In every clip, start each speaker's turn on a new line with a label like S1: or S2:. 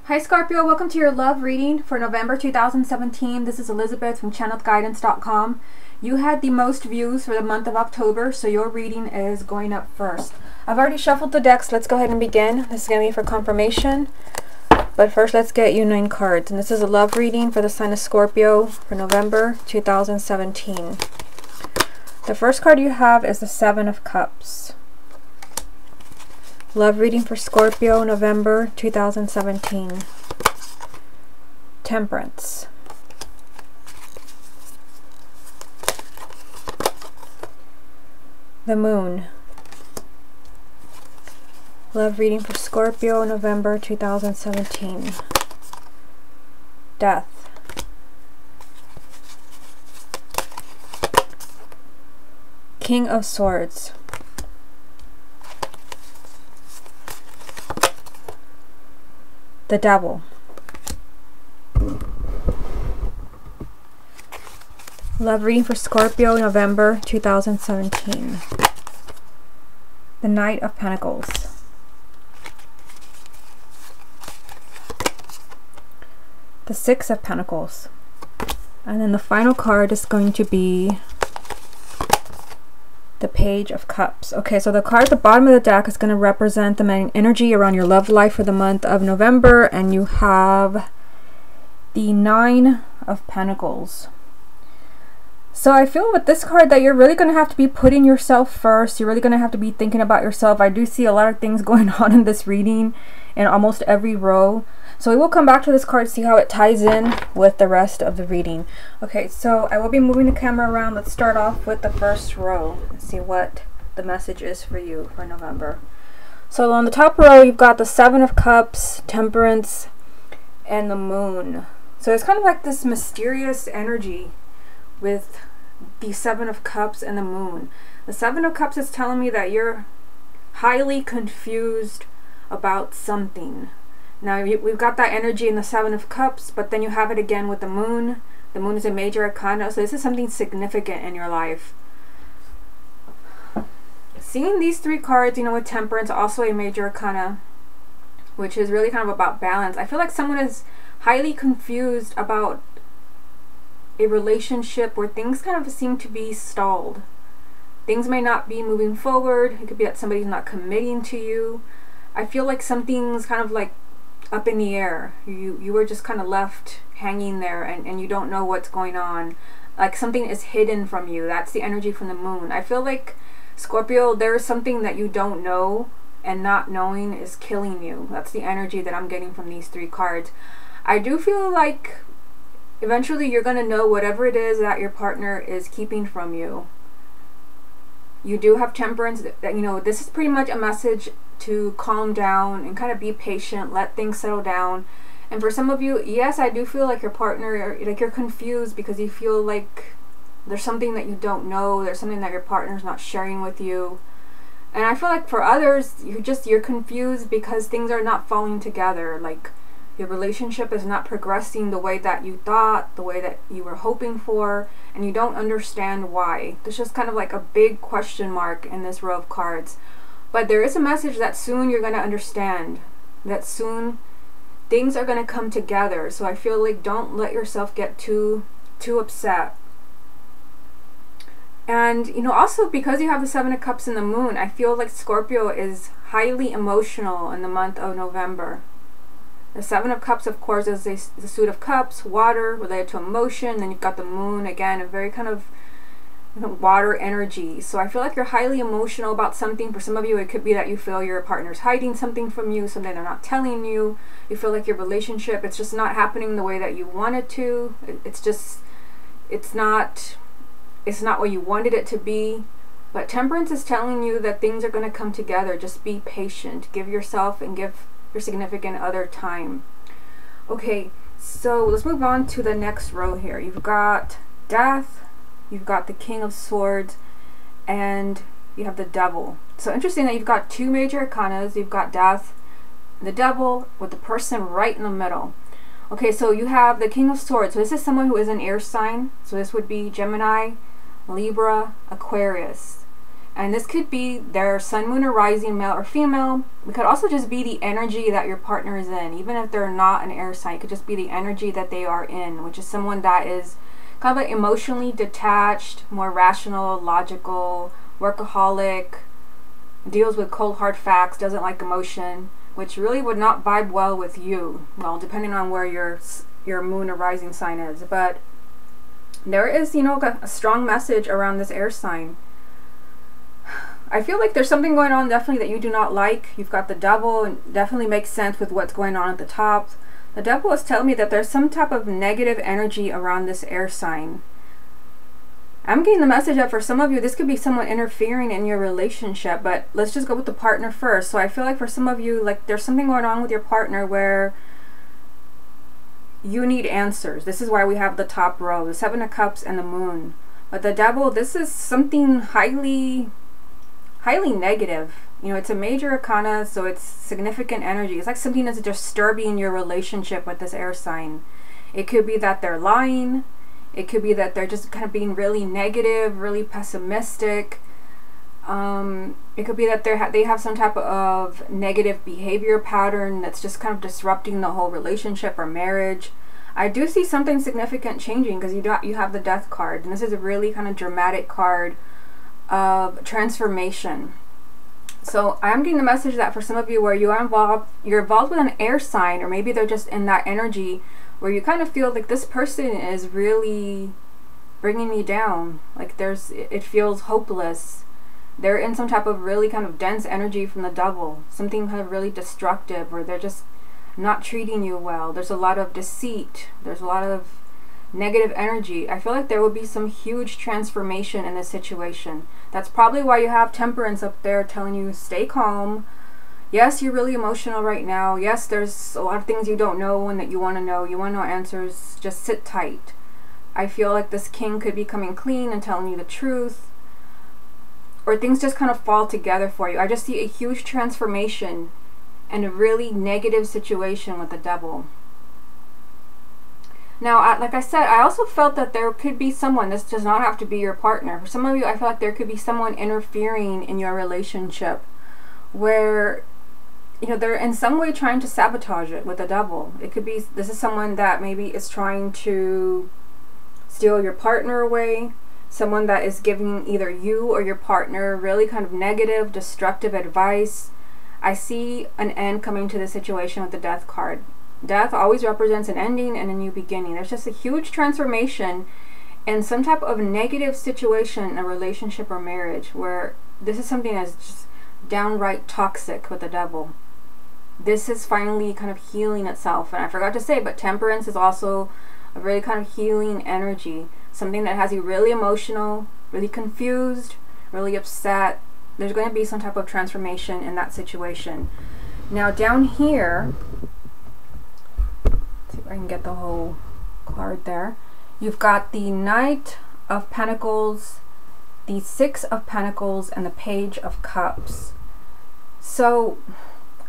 S1: Hi Scorpio, welcome to your love reading for November 2017. This is Elizabeth from channeledguidance.com. You had the most views for the month of October, so your reading is going up first. I've already shuffled the decks. Let's go ahead and begin. This is going to be for confirmation. But first, let's get you 9 cards. And this is a love reading for the sign of Scorpio for November 2017. The first card you have is the 7 of Cups. Love reading for Scorpio, November 2017. Temperance. The Moon. Love reading for Scorpio, November 2017. Death. King of Swords. The Devil. Love reading for Scorpio, November 2017. The Knight of Pentacles. The 6 of Pentacles. And then the final card is going to be the Page of Cups. Okay, so the card at the bottom of the deck is going to represent the main energy around your love life for the month of November, and you have the 9 of Pentacles. So I feel with this card that you're really going to have to be putting yourself first. You're really going to have to be thinking about yourself. I do see a lot of things going on in this reading in almost every row. So we will come back to this card, see how it ties in with the rest of the reading. Okay, so I will be moving the camera around. Let's start off with the first row and see what the message is for you for November. So on the top row, you've got the 7 of Cups, Temperance, and the Moon. So it's kind of like this mysterious energy with the 7 of Cups and the Moon. The 7 of Cups is telling me that you're highly confused about something. Now, we've got that energy in the 7 of Cups, but then you have it again with the Moon. The Moon is a major arcana, so this is something significant in your life. Seeing these 3 cards, you know, with Temperance, also a major arcana, which is really kind of about balance. I feel like someone is highly confused about a relationship where things kind of seem to be stalled. Things may not be moving forward. It could be that somebody's not committing to you. I feel like something's kind of like up in the air. You were just kind of left hanging there, and you don't know what's going on. Like something is hidden from you. That's the energy from the Moon. I feel like, Scorpio, there is something that you don't know, and not knowing is killing you. That's the energy that I'm getting from these 3 cards. I do feel like eventually you're going to know whatever it is that your partner is keeping from you. You do have Temperance. You know, this is pretty much a message to calm down and kind of be patient, let things settle down. And for some of you, yes, I do feel like your partner, like you're confused because you feel like there's something that you don't know, there's something that your partner's not sharing with you. And I feel like for others, you're confused because things are not falling together. Like your relationship is not progressing the way that you thought, the way that you were hoping for, and you don't understand why. There's just kind of like a big question mark in this row of cards. But there is a message that soon you're going to understand, that soon things are going to come together. So I feel like don't let yourself get too upset. And, you know, also because you have the 7 of Cups and the Moon, I feel like Scorpio is highly emotional in the month of November. The 7 of Cups, of course, is the Suit of Cups, water, related to emotion. Then you've got the Moon, again, a very kind of water energy. So I feel like you're highly emotional about something. For some of you, it could be that you feel your partner's hiding something from you, something they're not telling you. You feel like your relationship, it's just not happening the way that you want it to. It's not what you wanted it to be. But Temperance is telling you that things are going to come together. Just be patient. Give yourself and give your significant other time. Okay, so let's move on to the next row here. You've got Death, you've got the King of Swords, and you have the Devil. So interesting that you've got 2 major arcanas. You've got Death, the Devil, with the person right in the middle. Okay, so you have the King of Swords. So this is someone who is an air sign. So this would be Gemini, Libra, Aquarius. And this could be their sun, moon, or rising, male or female. It could also just be the energy that your partner is in. Even if they're not an air sign, it could just be the energy that they are in, which is someone that is kind of like emotionally detached, more rational, logical, workaholic, deals with cold hard facts, doesn't like emotion, which really would not vibe well with you. Well, depending on where your moon or rising sign is. But there is, you know, a strong message around this air sign. I feel like there's something going on definitely that you do not like. You've got the devil, and definitely makes sense with what's going on at the top. The devil is telling me that there's some type of negative energy around this air sign. I'm getting the message that for some of you, this could be someone interfering in your relationship, but let's just go with the partner first. So I feel like for some of you, like there's something going on with your partner where you need answers. This is why we have the top row, the Seven of Cups and the Moon. But the devil, this is something highly negative. You know, it's a major arcana, so it's significant energy. It's like something that's disturbing your relationship with this air sign. It could be that they're lying. It could be that they're just kind of being really negative, really pessimistic. It could be that they have some type of negative behavior pattern that's just kind of disrupting the whole relationship or marriage. I do see something significant changing because you have the Death card, and this is a really kind of dramatic card of transformation. So I'm getting the message that for some of you where you're involved with an air sign, or maybe they're just in that energy where you kind of feel like this person is really bringing me down. Like it feels hopeless. They're in some type of really kind of dense energy from the devil, something kind of really destructive, where they're just not treating you well. There's a lot of deceit. There's a lot of negative energy. I feel like there will be some huge transformation in this situation. That's probably why you have Temperance up there telling you stay calm. Yes, you're really emotional right now. Yes, there's a lot of things you don't know and that you want to know. You want to know answers. Just sit tight. I feel like this King could be coming clean and telling you the truth, or things just kind of fall together for you. I just see a huge transformation in a really negative situation with the devil. Now, like I said, I also felt that there could be someone, this does not have to be your partner. For some of you, I feel like there could be someone interfering in your relationship where, you know, they're in some way trying to sabotage it with the devil. It could be, this is someone that maybe is trying to steal your partner away. Someone that is giving either you or your partner really kind of negative, destructive advice. I see an end coming to the situation with the Death card. Death always represents an ending and a new beginning. There's just a huge transformation in some type of negative situation in a relationship or marriage where this is something that's just downright toxic with the devil. This is finally kind of healing itself. And I forgot to say, but Temperance is also a really kind of healing energy. Something that has you really emotional, really confused, really upset. There's going to be some type of transformation in that situation. Now down here, see if I can get the whole card there. You've got the Knight of Pentacles, the Six of Pentacles, and the Page of Cups. So,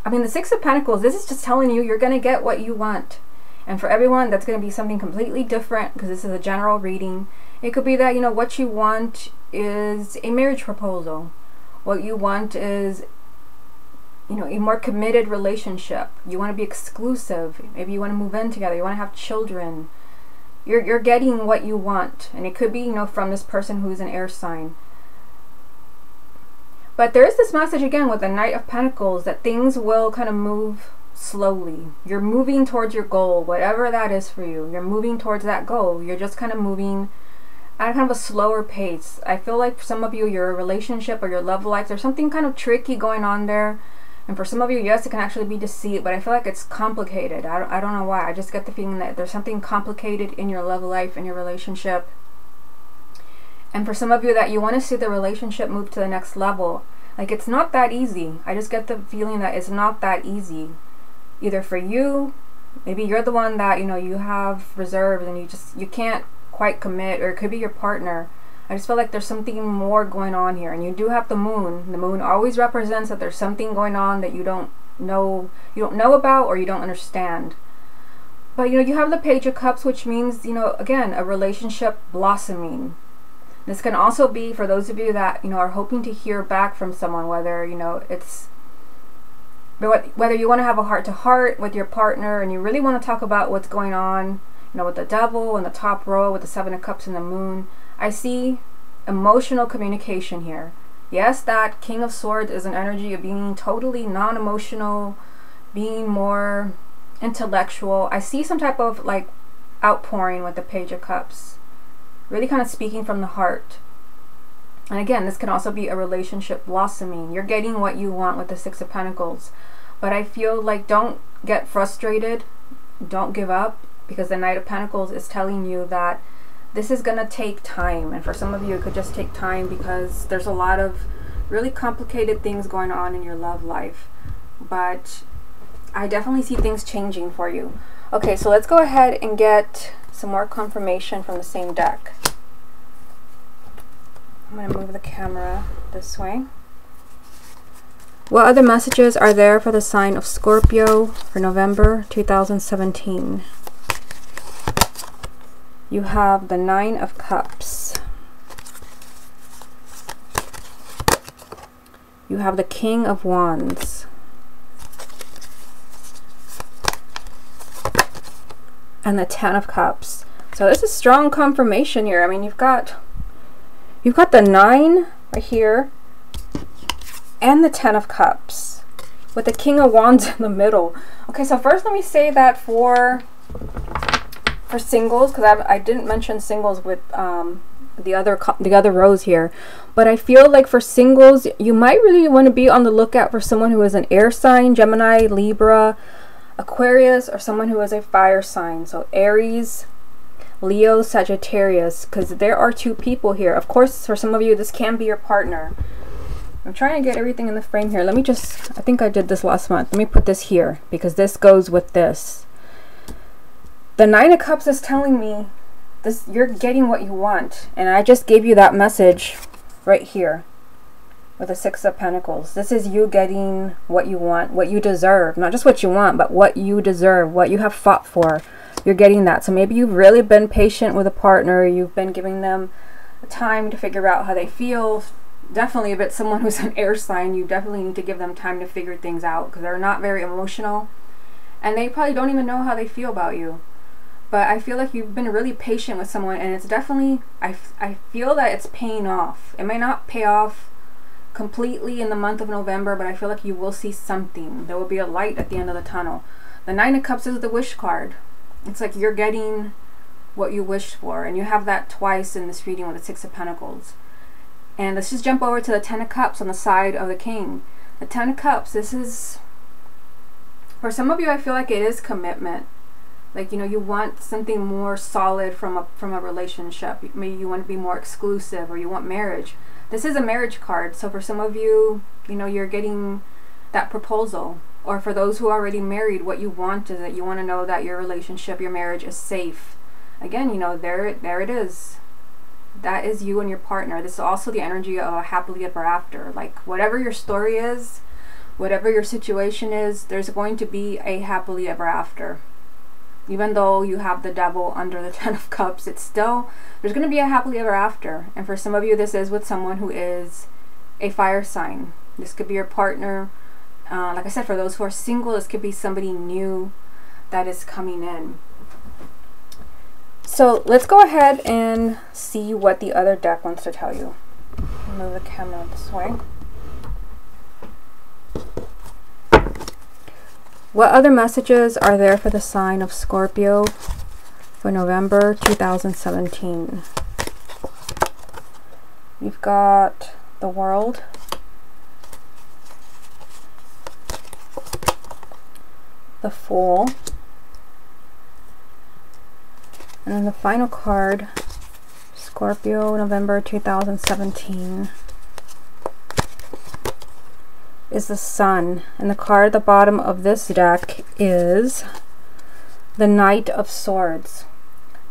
S1: I mean, the Six of Pentacles, this is just telling you you're going to get what you want. And for everyone, that's going to be something completely different because this is a general reading. It could be that, you know, what you want is a marriage proposal. What you want is, you know, a more committed relationship. You want to be exclusive. Maybe you want to move in together. You want to have children. You're getting what you want. And it could be, you know, from this person who's an air sign. But there is this message again with the Knight of Pentacles that things will kind of move slowly. You're moving towards your goal, whatever that is for you. You're moving towards that goal. You're just kind of moving at kind of a slower pace. I feel like for some of you, your relationship or your love life, there's something kind of tricky going on there. And for some of you, yes, it can actually be deceit, but I feel like it's complicated. I don't know why. I just get the feeling that there's something complicated in your love life, in your relationship. And for some of you that you want to see the relationship move to the next level. Like, it's not that easy. I just get the feeling that it's not that easy. Either for you, maybe you're the one that, you know, you have reserves and you can't quite commit, or it could be your partner. I just feel like there's something more going on here. And you do have the Moon. The Moon always represents that there's something going on that you don't know about or you don't understand. But, you know, you have the Page of Cups, which means, you know, again, a relationship blossoming. This can also be for those of you that, you know, are hoping to hear back from someone, whether, you know, it's whether you want to have a heart-to-heart with your partner and you really want to talk about what's going on, you know, with the devil in the top row with the 7 of Cups and the moon. I see emotional communication here. Yes, that King of Swords is an energy of being totally non-emotional, being more intellectual. I see some type of like outpouring with the Page of Cups. Really kind of speaking from the heart. And again, this can also be a relationship blossoming. You're getting what you want with the 6 of Pentacles. But I feel like don't get frustrated. Don't give up. Because the Knight of Pentacles is telling you that this is going to take time. And for some of you, it could just take time because there's a lot of really complicated things going on in your love life. But I definitely see things changing for you. Okay, so let's go ahead and get some more confirmation from the same deck. I'm going to move the camera this way. What other messages are there for the sign of Scorpio for November 2017? You have the 9 of Cups. You have the King of Wands. And the 10 of Cups. So this is strong confirmation here. I mean, you've got the 9 right here and the 10 of Cups with the King of Wands in the middle. Okay, so first let me say that for singles, because I didn't mention singles with the other rows here, but I feel like for singles you might really want to be on the lookout for someone who is an air sign, Gemini, Libra, Aquarius, or someone who is a fire sign. So Aries, Leo, Sagittarius, because there are 2 people here. Of course, for some of you, this can be your partner. I'm trying to get everything in the frame here. Let me just, I think I did this last month. Let me put this here because this goes with this. The 9 of Cups is telling me this, you're getting what you want. And I just gave you that message right here with the 6 of Pentacles. This is you getting what you want, what you deserve. Not just what you want, but what you deserve, what you have fought for. You're getting that. So maybe you've really been patient with a partner. You've been giving them time to figure out how they feel. Definitely, if it's someone who's an air sign, you definitely need to give them time to figure things out because they're not very emotional. And they probably don't even know how they feel about you. But I feel like you've been really patient with someone, and it's definitely, I feel that it's paying off. It may not pay off completely in the month of November, but I feel like you will see something. There will be a light at the end of the tunnel. The 9 of Cups is the wish card. It's like you're getting what you wished for, and you have that twice in this reading with the 6 of Pentacles. And let's just jump over to the 10 of Cups on the side of the King. The 10 of Cups, this is, for some of you, I feel like it is commitment. Like, you know, you want something more solid from a relationship. Maybe you want to be more exclusive, or you want marriage. This is a marriage card. So for some of you, you know, you're getting that proposal. Or for those who are already married, what you want is that you want to know that your relationship, your marriage is safe. Again, you know, there it is. That is you and your partner. This is also the energy of a happily ever after. Like, whatever your story is, whatever your situation is, there's going to be a happily ever after. Even though you have the devil under the 10 of Cups, it's still, there's going to be a happily ever after. And for some of you, this is with someone who is a fire sign. This could be your partner. Like I said, for those who are single, this could be somebody new that is coming in. So let's go ahead and see what the other deck wants to tell you. Move the camera this way. What other messages are there for the sign of Scorpio for November 2017? You've got the World, the Fool, and then the final card, Scorpio, November 2017, is the Sun. And the card at the bottom of this deck is the Knight of Swords.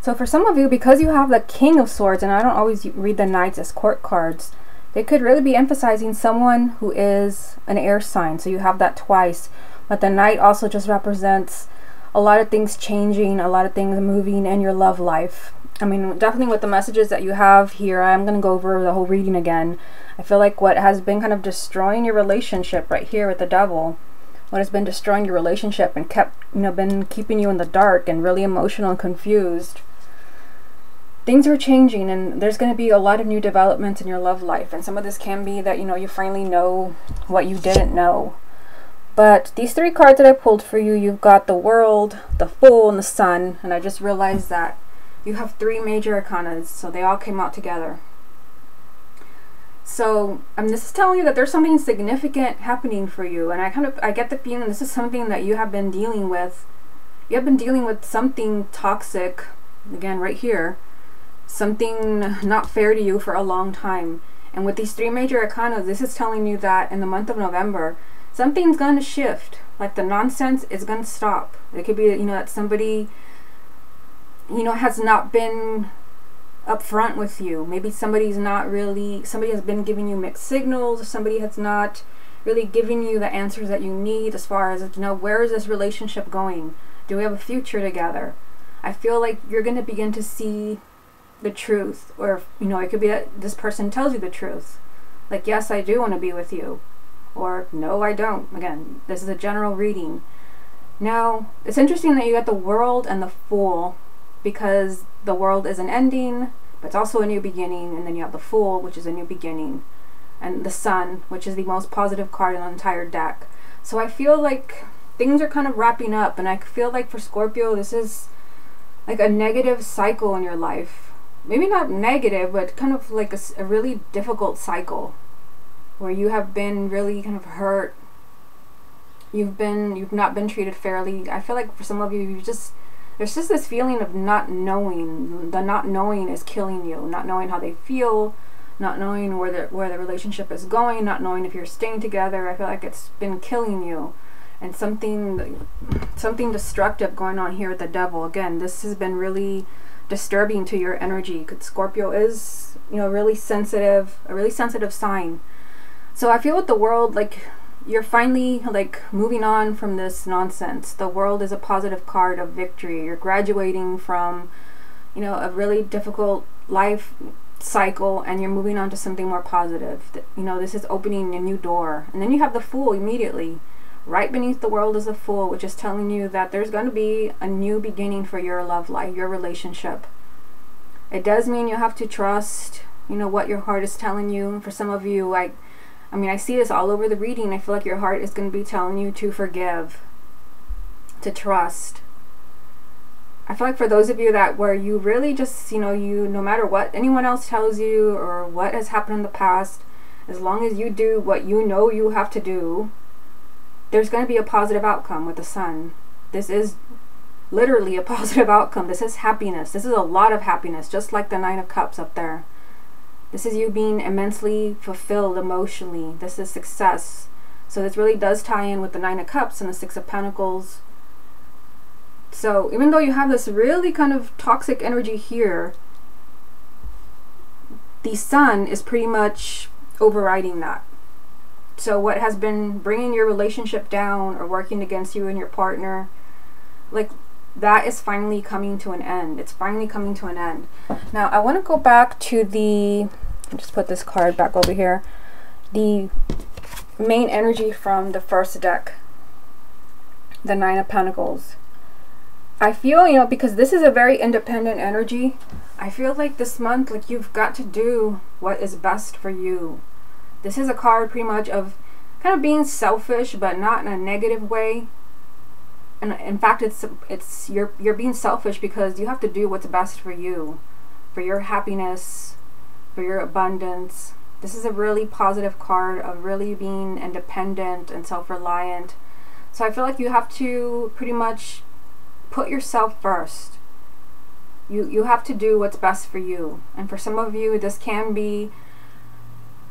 S1: So for some of you, because you have the King of Swords, and I don't always read the Knights as court cards, they could really be emphasizing someone who is an air sign. So you have that twice. But the Knight also just represents a lot of things changing, a lot of things moving in your love life. I mean, definitely with the messages that you have here, I'm going to go over the whole reading again. I feel like what has been kind of destroying your relationship right here with the devil, what has been destroying your relationship and kept, been keeping you in the dark and really emotional and confused. Things are changing, and there's going to be a lot of new developments in your love life. And some of this can be that, you finally know what you didn't know. But these 3 cards that I pulled for you, you've got the World, the Fool, and the Sun. And I just realized that you have 3 major arcanas, so they all came out together. So this is telling you that there's something significant happening for you. And I get the feeling this is something that you have been dealing with. You have been dealing with something toxic, again, right here. Something not fair to you for a long time. And with these 3 major arcana, this is telling you that in the month of November, something's going to shift. Like the nonsense is going to stop. It could be, that somebody, has not been upfront with you. Maybe somebody has been giving you mixed signals. Somebody has not really given you the answers that you need as far as, where is this relationship going? Do we have a future together? I feel like you're going to begin to see the truth, or it could be that this person tells you the truth, like, yes, I do want to be with you, or no, I don't. Again, this is a general reading. Now, it's interesting that you got the World and the Fool, because the World is an ending, but it's also a new beginning, and then you have the Fool, which is a new beginning, and the Sun, which is the most positive card in the entire deck. So I feel like things are kind of wrapping up, and I feel like for Scorpio, this is like a negative cycle in your life. Maybe not negative, but kind of like a really difficult cycle where you have been really kind of hurt. You've not been treated fairly. I feel like for some of you, there's just this feeling of not knowing. The not knowing is killing you. Not knowing how they feel, not knowing where the relationship is going, not knowing if you're staying together. I feel like it's been killing you. And something destructive going on here with the devil. Again, this has been really disturbing to your energy, because Scorpio is, a really sensitive sign. So I feel with the World, like, you're finally, like, moving on from this nonsense. The World is a positive card of victory. You're graduating from, a really difficult life cycle, and you're moving on to something more positive. This is opening a new door. And then you have the Fool immediately. Right beneath the World is a Fool, which is telling you that there's going to be a new beginning for your love life, your relationship. It does mean you have to trust, what your heart is telling you. For some of you, I see this all over the reading. I feel like your heart is going to be telling you to forgive, to trust. I feel like for those of you where you really just, no matter what anyone else tells you or what has happened in the past, as long as you do what you have to do, there's going to be a positive outcome with the Sun. This is literally a positive outcome. This is happiness. This is a lot of happiness, just like the 9 of Cups up there. This is you being immensely fulfilled emotionally. This is success. So this really does tie in with the 9 of Cups and the 6 of Pentacles. So even though you have this really kind of toxic energy here, the Sun is pretty much overriding that. So what has been bringing your relationship down or working against you and your partner, like, that is finally coming to an end. It's finally coming to an end. Now, I want to go back to just put this card back over here, the main energy from the first deck, the 9 of Pentacles. I feel, because this is a very independent energy, I feel like this month, like, you've got to do what is best for you. This is a card pretty much of kind of being selfish, but not in a negative way. And in fact, you're being selfish because you have to do what's best for you, for your happiness, for your abundance. This is a really positive card of really being independent and self-reliant. So I feel like you have to pretty much put yourself first. You have to do what's best for you. And for some of you, this can be,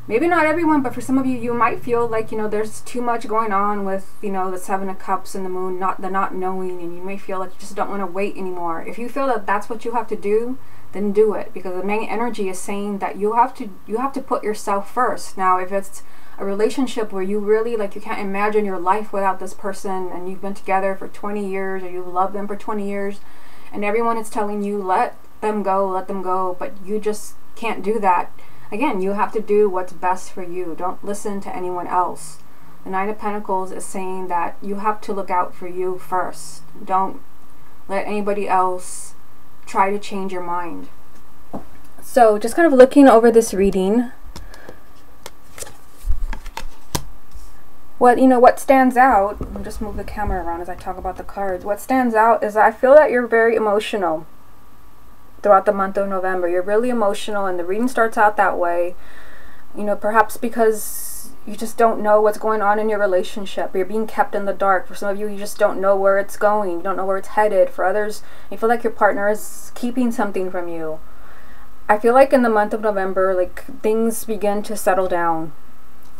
S1: maybe not everyone, but for some of you, you might feel like, there's too much going on with, the 7 of Cups and the Moon, the not knowing, and you may feel like you just don't want to wait anymore. If you feel that that's what you have to do, then do it, because the main energy is saying that you have to put yourself first. Now, if it's a relationship where you really, like, you can't imagine your life without this person, and you've been together for 20 years, or you've loved them for 20 years, and everyone is telling you, let them go, let them go, but you just can't do that. Again, you have to do what's best for you. Don't listen to anyone else. The Nine of Pentacles is saying that you have to look out for you first. Don't let anybody else try to change your mind. So just kind of looking over this reading, what stands out, I'll just move the camera around as I talk about the cards. What stands out is I feel that you're very emotional throughout the month of November. You're really emotional, and the reading starts out that way. Perhaps because you just don't know what's going on in your relationship. You're being kept in the dark. For some of you, you just don't know where it's going. You don't know where it's headed. For others, you feel like your partner is keeping something from you. I feel like in the month of November, like, things begin to settle down.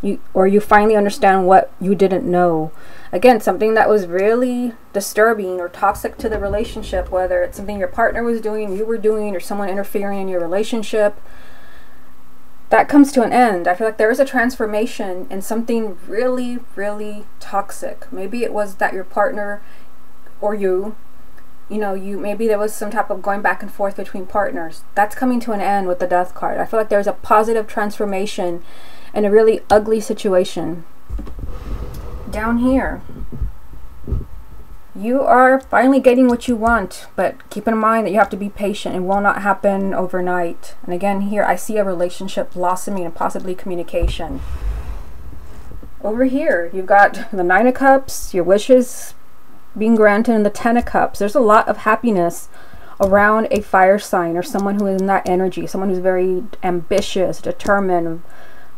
S1: You finally understand what you didn't know. Again, something that was really disturbing or toxic to the relationship, whether it's something your partner was doing, you were doing, or someone interfering in your relationship, that comes to an end. I feel like there is a transformation in something really, really toxic. Maybe it was that your partner or maybe there was some type of going back and forth between partners. That's coming to an end with the Death card. I feel like there's a positive transformation in a really ugly situation. Down here, you are finally getting what you want, but keep in mind that you have to be patient. It will not happen overnight. And again, here I see a relationship blossoming and possibly communication. Over here, you've got the Nine of Cups, your wishes being granted, and the Ten of Cups. There's a lot of happiness around a fire sign or someone who is in that energy, someone who's very ambitious, determined,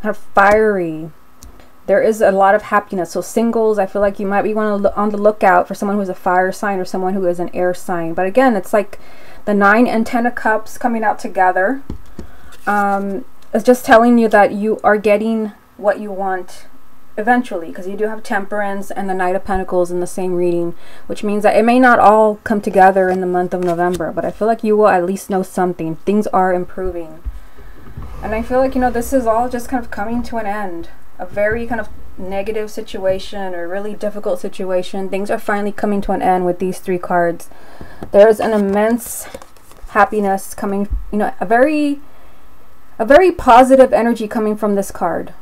S1: kind of fiery. There is a lot of happiness. So singles, I feel like you might be on the lookout for someone who's a fire sign or someone who is an air sign. But again, it's like the 9 and 10 of Cups coming out together. It's just telling you that you are getting what you want eventually, because you do have Temperance and the Knight of Pentacles in the same reading, which means that it may not all come together in the month of November, but I feel like you will at least know something. Things are improving. And I feel like, this is all just kind of coming to an end. A very kind of negative situation or really difficult situation. Things are finally coming to an end with these 3 cards. There's an immense happiness coming, a very positive energy coming from this card.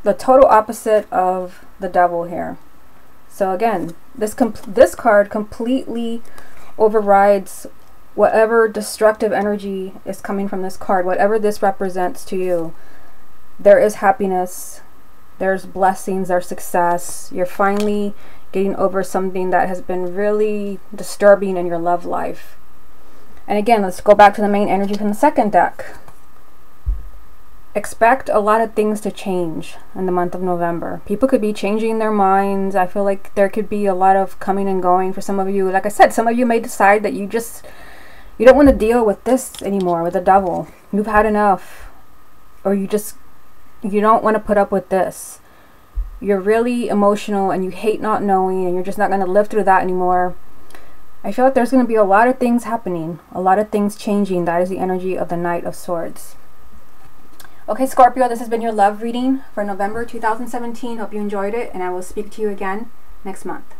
S1: The total opposite of the Devil here. So again, this card completely overrides whatever destructive energy is coming from this card, whatever this represents to you. There is happiness, there's blessings, there's success. You're finally getting over something that has been really disturbing in your love life. And again, let's go back to the main energy from the second deck. Expect a lot of things to change in the month of November. People could be changing their minds. I feel like there could be a lot of coming and going for some of you. Like I said, some of you may decide that you don't want to deal with this anymore, with the Devil. You've had enough. Or you don't want to put up with this. You're really emotional and you hate not knowing, and you're just not going to live through that anymore. I feel like there's going to be a lot of things happening, a lot of things changing. That is the energy of the Knight of Swords. Okay, Scorpio, this has been your love reading for November 2017. Hope you enjoyed it, and I will speak to you again next month.